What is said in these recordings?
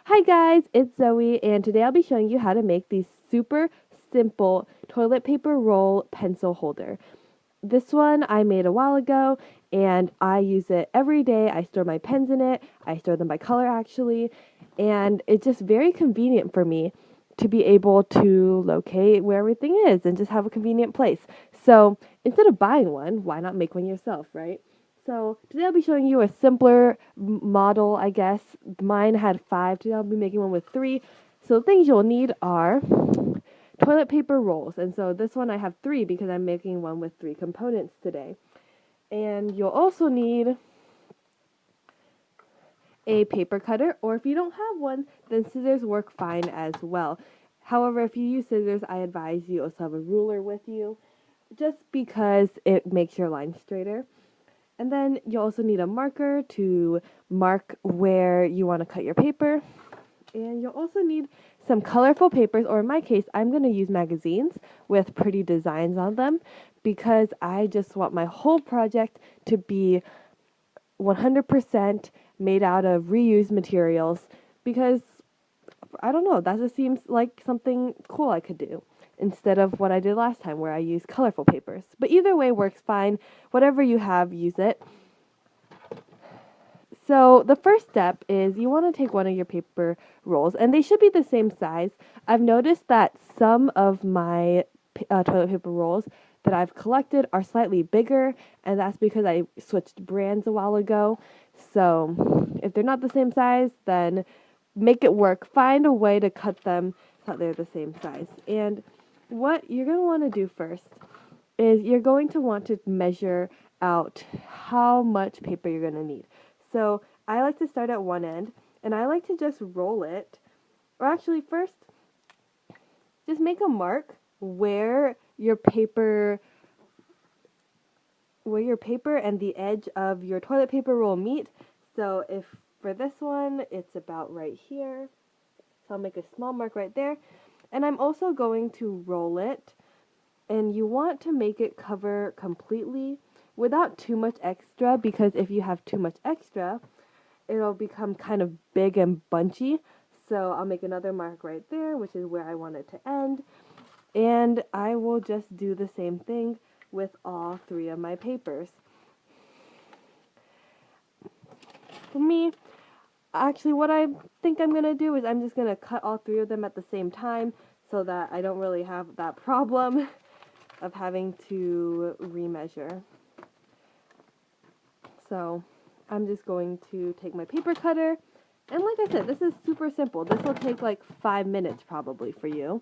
Hi guys, it's Zoe, and today I'll be showing you how to make these super simple toilet paper roll pencil holder. This one I made a while ago, and I use it every day. I store my pens in it. I store them by color actually, and it's just very convenient for me to be able to locate where everything is and just have a convenient place. So instead of buying one, why not make one yourself, right? So today I'll be showing you a simpler model, I guess. Mine had 5. Today I'll be making one with 3. So the things you'll need are toilet paper rolls. And so this one I have 3 because I'm making one with 3 components today. And you'll also need a paper cutter, or if you don't have one, then scissors work fine as well. However, if you use scissors, I advise you also have a ruler with you, just because it makes your line straighter. And then you'll also need a marker to mark where you want to cut your paper. And you'll also need some colorful papers, or in my case, I'm going to use magazines with pretty designs on them because I just want my whole project to be 100% made out of reused materials because, I don't know, that just seems like something cool I could do instead of what I did last time where I used colorful papers. But either way works fine. Whatever you have, use it. So the first step is you want to take one of your paper rolls, and they should be the same size. I've noticed that some of my toilet paper rolls that I've collected are slightly bigger, and that's because I switched brands a while ago. So if they're not the same size, then make it work. Find a way to cut them so that they're the same size. And what you're going to want to do first is you're going to want to measure out how much paper you're going to need. So I like to start at one end, and I like to just roll it. Or actually, first, just make a mark where your paper and the edge of your toilet paper roll meet. So if for this one, it's about right here. So I'll make a small mark right there. And I'm also going to roll it, and you want to make it cover completely without too much extra, because if you have too much extra, it'll become kind of big and bunchy. So I'll make another mark right there, which is where I want it to end. And I will just do the same thing with all 3 of my papers. For me, actually what I think I'm going to do is I'm just going to cut all 3 of them at the same time so that I don't really have that problem of having to remeasure. So I'm just going to take my paper cutter, and like I said, this is super simple. This will take like 5 minutes probably for you.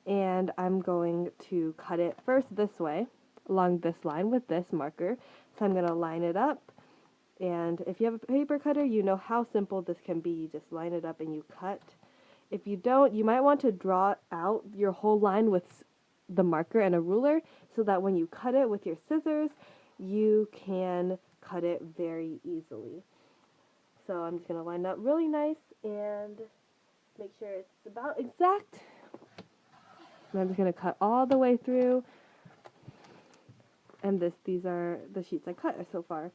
And I'm going to cut it first this way, along this line with this marker. So I'm going to line it up, and if you have a paper cutter, you know how simple this can be. You just line it up and you cut. If you don't, you might want to draw out your whole line with the marker and a ruler so that when you cut it with your scissors, you can cut it very easily. So I'm just going to line up really nice and make sure it's about exact. And I'm just going to cut all the way through. And these are the sheets I cut so far.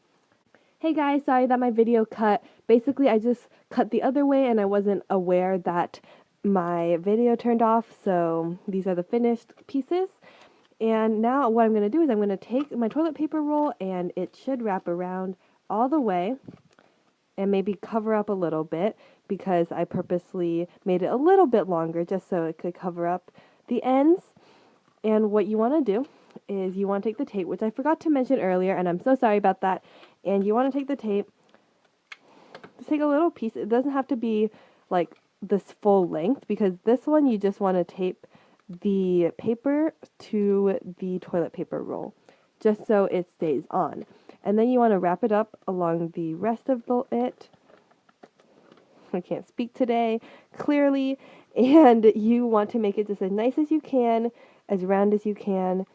Hey guys, sorry that my video cut. Basically, I just cut the other way and I wasn't aware that my video turned off. So these are the finished pieces. And now what I'm going to do is I'm going to take my toilet paper roll, and it should wrap around all the way and maybe cover up a little bit because I purposely made it a little bit longer just so it could cover up the ends. And what you want to do is you want to take the tape, which I forgot to mention earlier, and I'm so sorry about that. And you want to take the tape, just take a little piece. It doesn't have to be like this full length, because this one you just want to tape the paper to the toilet paper roll just so it stays on. And then you want to wrap it up along the rest of it. I can't speak today clearly. And you want to make it just as nice as you can, as round as you can,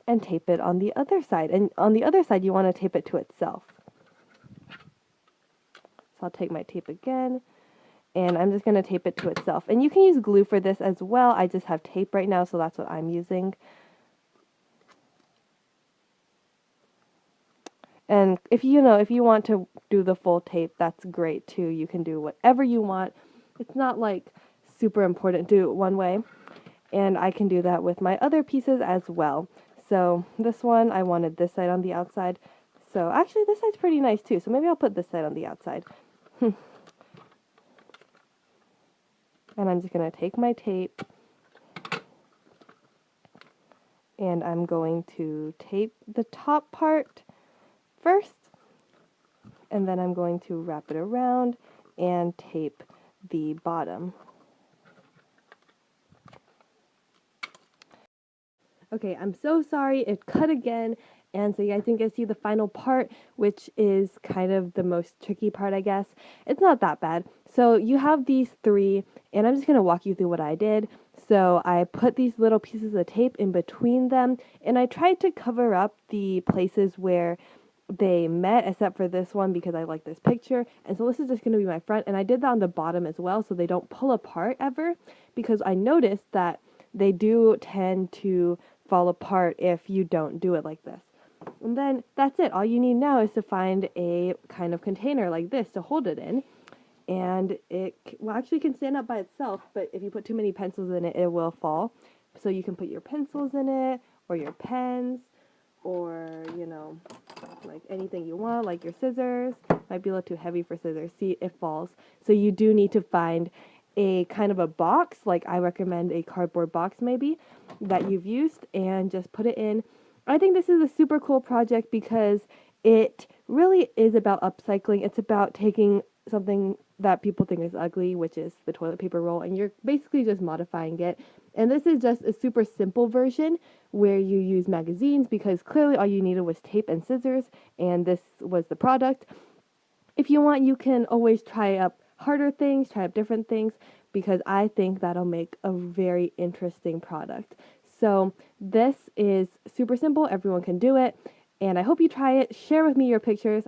and tape it on the other side. And on the other side, you want to tape it to itself. So I'll take my tape again, and I'm just going to tape it to itself. And you can use glue for this as well. I just have tape right now, so that's what I'm using. And if you want to do the full tape, that's great too. You can do whatever you want. It's not like super important to do it one way. And I can do that with my other pieces as well. So this one, I wanted this side on the outside. So actually this side's pretty nice too. So maybe I'll put this side on the outside. And I'm just going to take my tape and I'm going to tape the top part first. And then I'm going to wrap it around and tape the bottom. Okay, I'm so sorry, it cut again, and so you guys didn't get to see the final part, which is kind of the most tricky part, I guess. It's not that bad. So you have these three, and I'm just going to walk you through what I did. So I put these little pieces of tape in between them, and I tried to cover up the places where they met, except for this one because I like this picture. And so this is just going to be my front, and I did that on the bottom as well so they don't pull apart ever, because I noticed that they do tend to fall apart if you don't do it like this. And then that's it. All you need now is to find a kind of container like this to hold it in. And it actually can stand up by itself, but if you put too many pencils in it, it will fall. So you can put your pencils in it, or your pens, or, like anything you want, like your scissors. Might be a little too heavy for scissors. See, it falls. So you do need to find a kind of a box, like I recommend a cardboard box maybe, that you've used, and just put it in. I think this is a super cool project because it really is about upcycling. It's about taking something that people think is ugly, which is the toilet paper roll, and you're basically just modifying it. And this is just a super simple version where you use magazines, because clearly all you needed was tape and scissors, and this was the product. If you want, you can always try up harder things, try up different things, because I think that'll make a very interesting product. So this is super simple. Everyone can do it. And I hope you try it. Share with me your pictures.